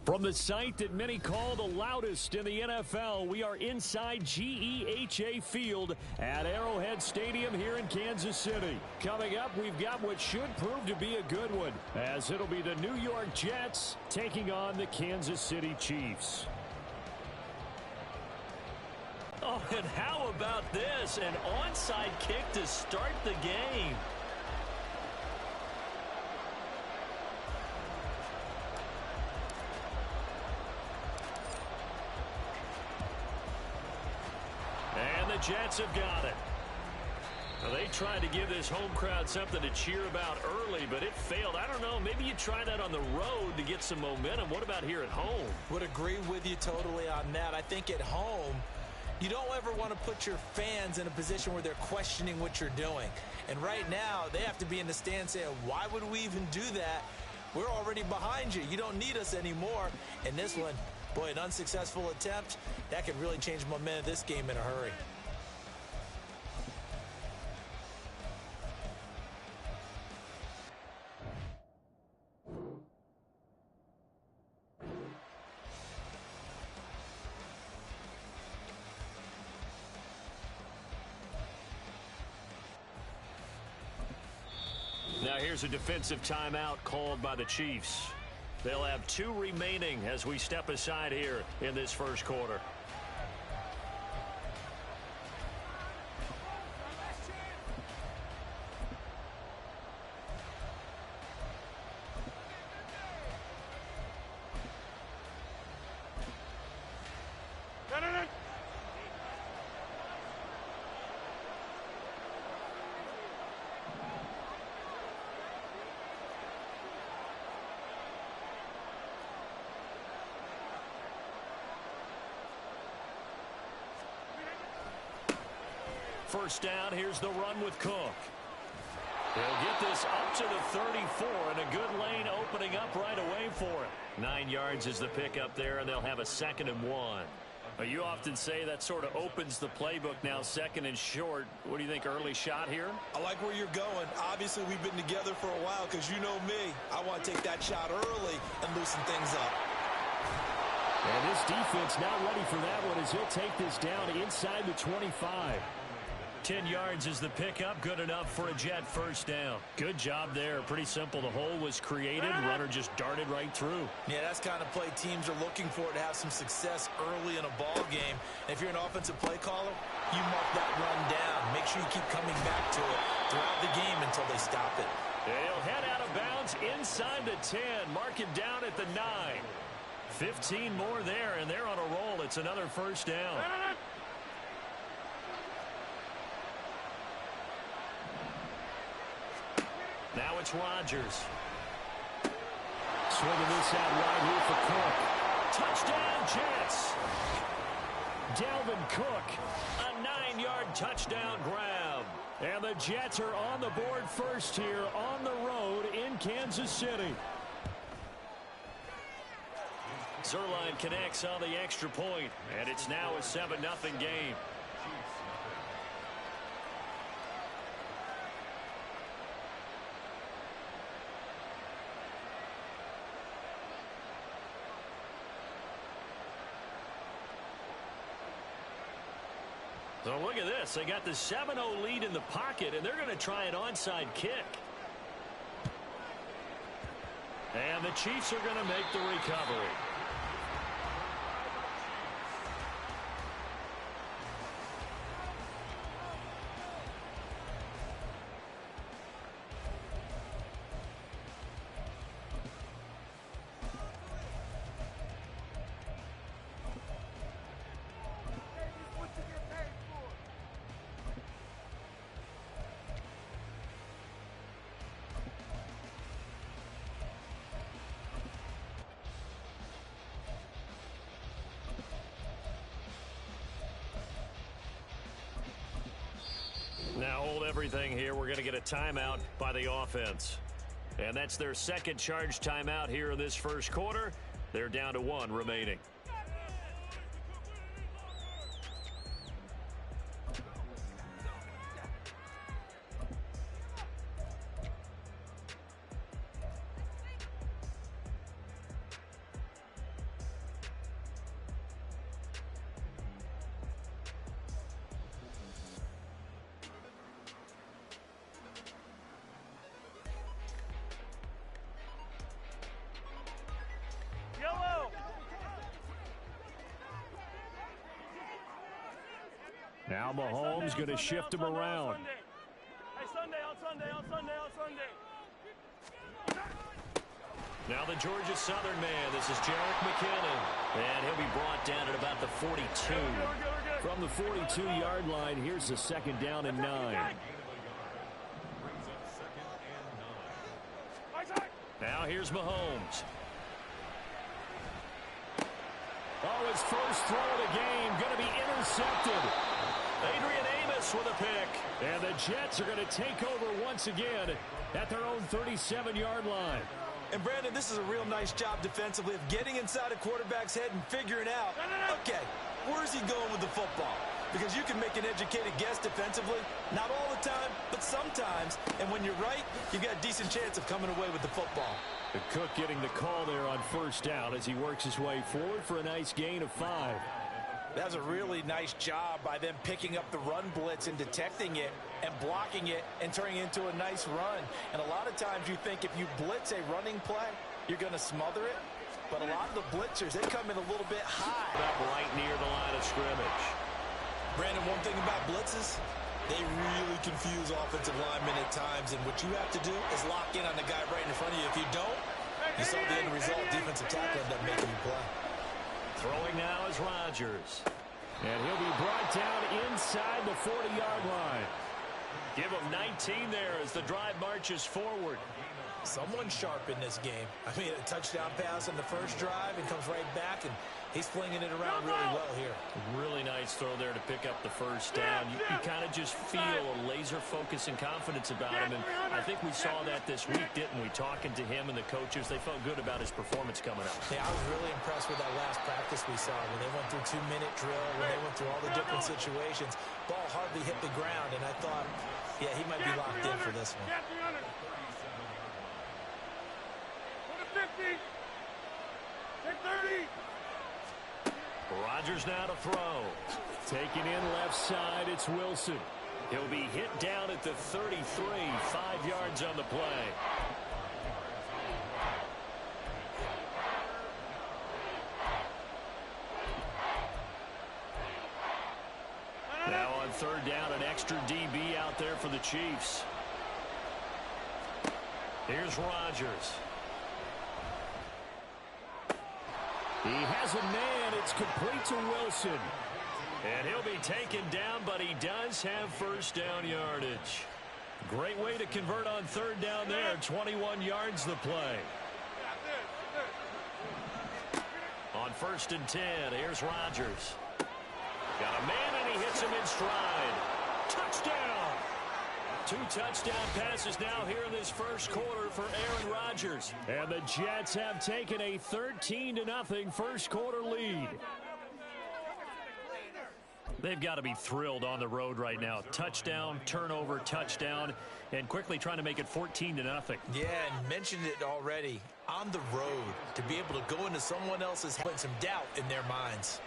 From the site that many call the loudest in the NFL, we are inside GEHA Field at Arrowhead Stadium here in Kansas City. Coming up, we've got what should prove to be a good one, as it'll be the New York Jets taking on the Kansas City Chiefs. Oh, and how about this? An onside kick to start the game. And the Jets have got it. Well, they tried to give this home crowd something to cheer about early, but it failed. I don't know. Maybe you try that on the road to get some momentum. What about here at home? Would agree with you totally on that. I think at home, you don't ever want to put your fans in a position where they're questioning what you're doing. And right now, they have to be in the stand saying, why would we even do that? We're already behind you. You don't need us anymore. And this one, boy, an unsuccessful attempt, that could really change the momentum of this game in a hurry. Now here's a defensive timeout called by the Chiefs. They'll have 2 remaining as we step aside here in this first quarter. First down, here's the run with Cook. He'll get this up to the 34, and a good lane opening up right away for it. 9 yards is the pickup there, and they'll have a 2nd and 1. You often say that sort of opens the playbook now, 2nd and short. What do you think, early shot here? I like where you're going. Obviously, we've been together for a while because you know me. I want to take that shot early and loosen things up. And this defense not ready for that one as he'll take this down inside the 25. 10 yards is the pickup. Good enough for a Jet first down. Good job there. Pretty simple. The hole was created. Runner just darted right through. Yeah, that's the kind of play teams are looking for to have some success early in a ball game. And if you're an offensive play caller, you mark that run down. Make sure you keep coming back to it throughout the game until they stop it. He'll head out of bounds inside the 10. Mark him down at the 9. 15 more there, and they're on a roll. It's another first down. Now it's Rodgers. Swinging this out wide here for Cook. Touchdown, Jets. Dalvin Cook, a 9-yard touchdown grab. And the Jets are on the board first here on the road in Kansas City. Zerline connects on the extra point, and it's now a 7-0 game. So look at this. They got the 7-0 lead in the pocket, and they're going to try an onside kick. And the Chiefs are going to make the recovery. Now hold everything here. We're going to get a timeout by the offense. And that's their second charge timeout here in this first quarter. They're down to 1 remaining. Now Mahomes going to shift him around. Now the Georgia Southern man. This is Jerick McKinnon. And he'll be brought down at about the 42. From the 42-yard line, here's the second down and 9. Now here's Mahomes. Oh, his first throw of the game going to be intercepted. Adrian Amos with a pick. And the Jets are going to take over once again at their own 37-yard line. And, Brandon, this is a real nice job defensively of getting inside a quarterback's head and figuring out, okay, where's he going with the football? Because you can make an educated guess defensively, not all the time, but sometimes. And when you're right, you've got a decent chance of coming away with the football. The Cook getting the call there on first down as he works his way forward for a nice gain of 5. That was a really nice job by them picking up the run blitz and detecting it and blocking it and turning it into a nice run. And a lot of times you think if you blitz a running play, you're going to smother it. But a lot of the blitzers, they come in a little bit high. Up right near the line of scrimmage. Brandon, one thing about blitzes, they really confuse offensive linemen at times. And what you have to do is lock in on the guy right in front of you. If you don't, you saw the end result. Defensive tackle ended up making you play. Throwing now is Rodgers. And he'll be brought down inside the 40-yard line. Give him 19 there as the drive marches forward. Someone sharp in this game. I mean, a touchdown pass on the first drive and comes right back, and he's flinging it around really well here. Really nice throw there to pick up the first down. You kind of just feel a laser focus and confidence about him, and I think we saw that this week, didn't we? Talking to him and the coaches, they felt good about his performance coming up. Yeah, I was really impressed with that last practice we saw when they went through 2-minute drill, when they went through all the different situations. Ball hardly hit the ground, and I thought, yeah, he might be locked in for this one. Rodgers now to throw. Taking in left side, it's Wilson. He'll be hit down at the 33, 5 yards on the play. Now on third down, an extra DB out there for the Chiefs. Here's Rodgers. He has a man. It's complete to Wilson. And he'll be taken down, but he does have first down yardage. Great way to convert on third down there. 21 yards the play. On first and 10, here's Rodgers. Got a man, and he hits him in stride. Touchdown! 2 touchdown passes now here in this first quarter for Aaron Rodgers. And the Jets have taken a 13-0 first quarter lead. They've got to be thrilled on the road right now. Touchdown, turnover, touchdown, and quickly trying to make it 14-0. Yeah, and mentioned it already. On the road, to be able to go into someone else's head, some doubt in their minds.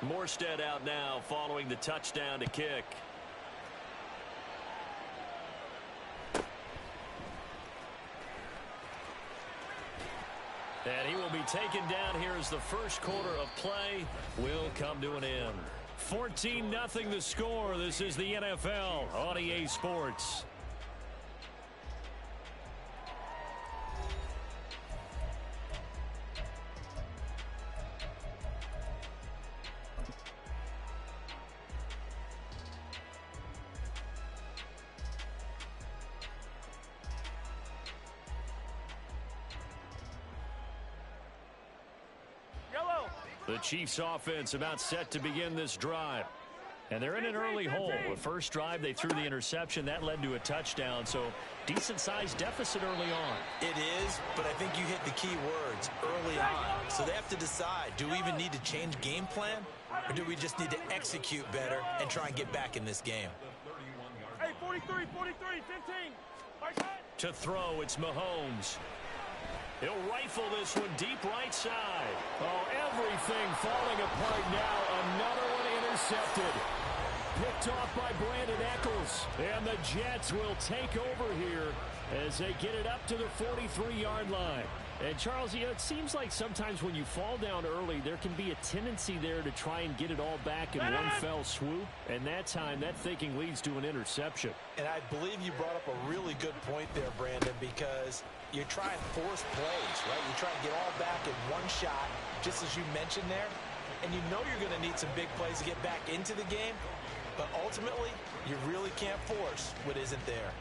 Morstead out now following the touchdown to kick. And he will be taken down here as the first quarter of play will come to an end. 14-0 the score. This is the NFL on EA Sports. The Chiefs offense about set to begin this drive. And they're in an early hole. The first drive, they threw the interception. That led to a touchdown. So decent-sized deficit early on. It is, but I think you hit the key words early on. So they have to decide, do we even need to change game plan? Or do we just need to execute better and try and get back in this game? Hey, 43, 15. To throw, it's Mahomes. He'll rifle this one deep right side. Oh, everything falling apart now. Another one intercepted. picked off by Brandon Eccles. And the Jets will take over here as they get it up to the 43-yard line. And, Charles, you know, it seems like sometimes when you fall down early, there can be a tendency there to try and get it all back in one fell swoop. And that time, that thinking leads to an interception. And I believe you brought up a really good point there, Brandon, because you're trying to force plays, right? You're trying to get all back in one shot, just as you mentioned there. And you know you're going to need some big plays to get back into the game. But ultimately, you really can't force what isn't there.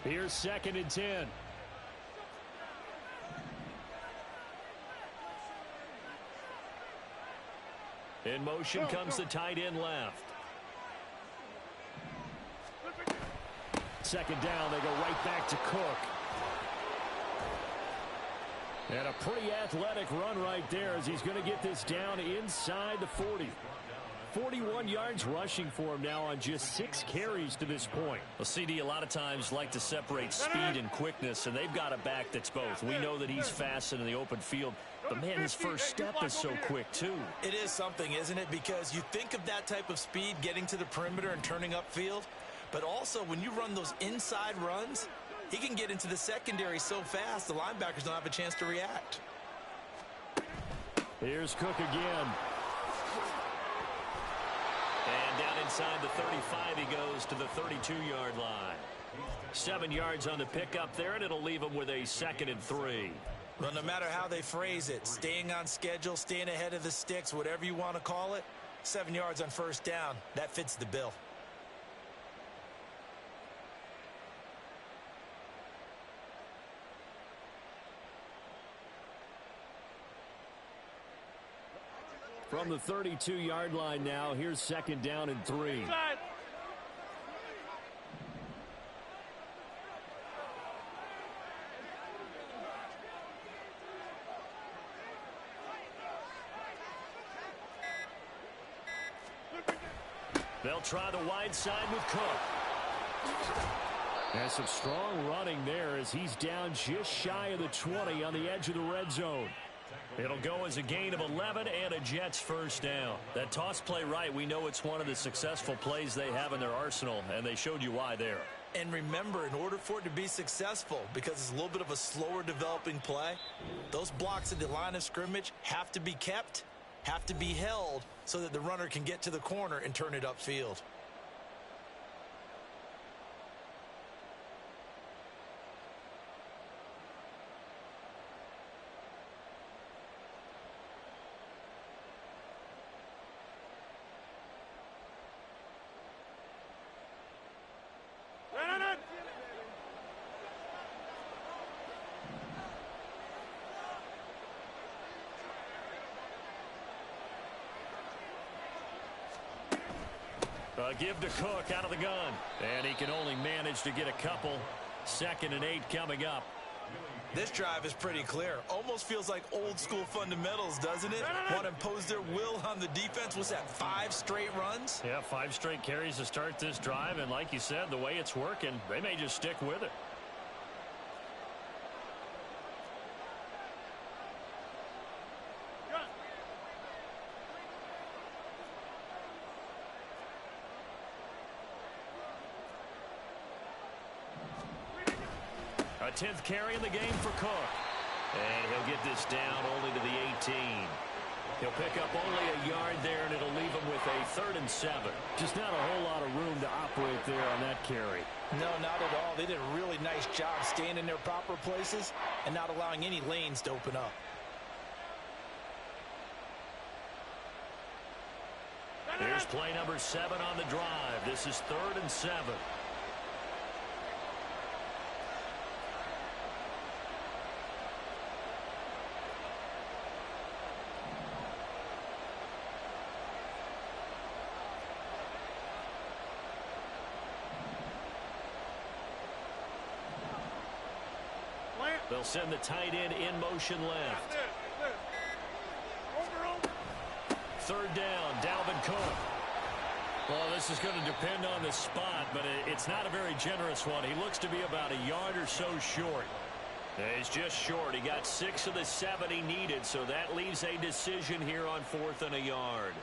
Here's 2nd and 10. In motion comes the tight end left. 2nd down, they go right back to Cook. And a pretty athletic run right there as he's going to get this down inside the 40. 41 yards rushing for him now on just 6 carries to this point. Well, CD, a lot of times like to separate speed and quickness, and they've got a back that's both. We know that he's fast in the open field, but, man, his first step is so quick, too. It is something, isn't it? Because you think of that type of speed getting to the perimeter and turning upfield, but also when you run those inside runs, he can get into the secondary so fast the linebackers don't have a chance to react. Here's Cook again. And down inside the 35, he goes to the 32-yard line. 7 yards on the pickup there, and it'll leave him with a 2nd and 3. Well, no matter how they phrase it, staying on schedule, staying ahead of the sticks, whatever you want to call it, 7 yards on 1st down, that fits the bill. From the 32-yard line now, here's 2nd down and 3. They'll try the wide side with Cook. And some strong running there as he's down just shy of the 20 on the edge of the red zone. It'll go as a gain of 11 and a Jets 1st down. That toss play right, we know it's one of the successful plays they have in their arsenal, and they showed you why there. And remember, in order for it to be successful, because it's a little bit of a slower developing play, those blocks at the line of scrimmage have to be kept, have to be held, so that the runner can get to the corner and turn it upfield. Give to Cook out of the gun. And he can only manage to get a couple. 2nd and 8 coming up. This drive is pretty clear. Almost feels like old school fundamentals, doesn't it? Want to impose their will on the defense. Was that 5 straight runs? Yeah, 5 straight carries to start this drive. And like you said, the way it's working, they may just stick with it. A 10th carry in the game for Cook. And he'll get this down only to the 18. He'll pick up only a yard there, and it'll leave him with a 3rd and 7. Just not a whole lot of room to operate there on that carry. No, not at all. They did a really nice job staying in their proper places and not allowing any lanes to open up. Here's play number 7 on the drive. This is 3rd and 7. They'll send the tight end in motion left. third down. Dalvin Cook. Well, this is going to depend on the spot, but it's not a very generous one. He looks to be about a yard or so short. He's just short. He got 6 of the 7 he needed, so that leaves a decision here on 4th and a yard.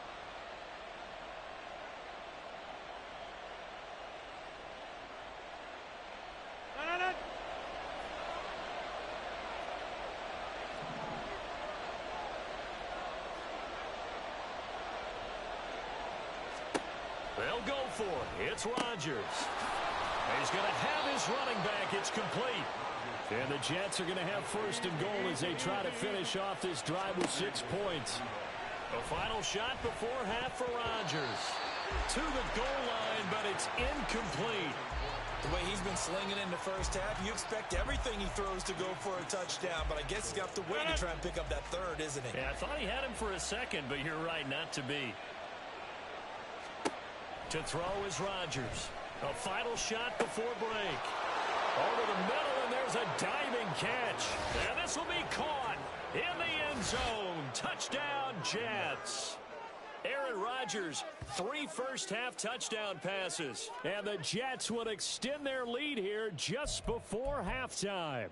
They'll go for it. It's Rodgers. He's going to have his running back. It's complete. And the Jets are going to have 1st and goal as they try to finish off this drive with 6 points. A final shot before half for Rodgers. To the goal line, but it's incomplete. The way he's been slinging in the first half, you expect everything he throws to go for a touchdown, but I guess he's got to wait to try and pick up that third, isn't he? Yeah, I thought he had him for a second, but you're right, not to be. To throw is Rodgers. A final shot before break. Over the middle, and there's a diving catch. And this will be caught in the end zone. Touchdown, Jets. Aaron Rodgers, 3 first-half touchdown passes. And the Jets would extend their lead here just before halftime.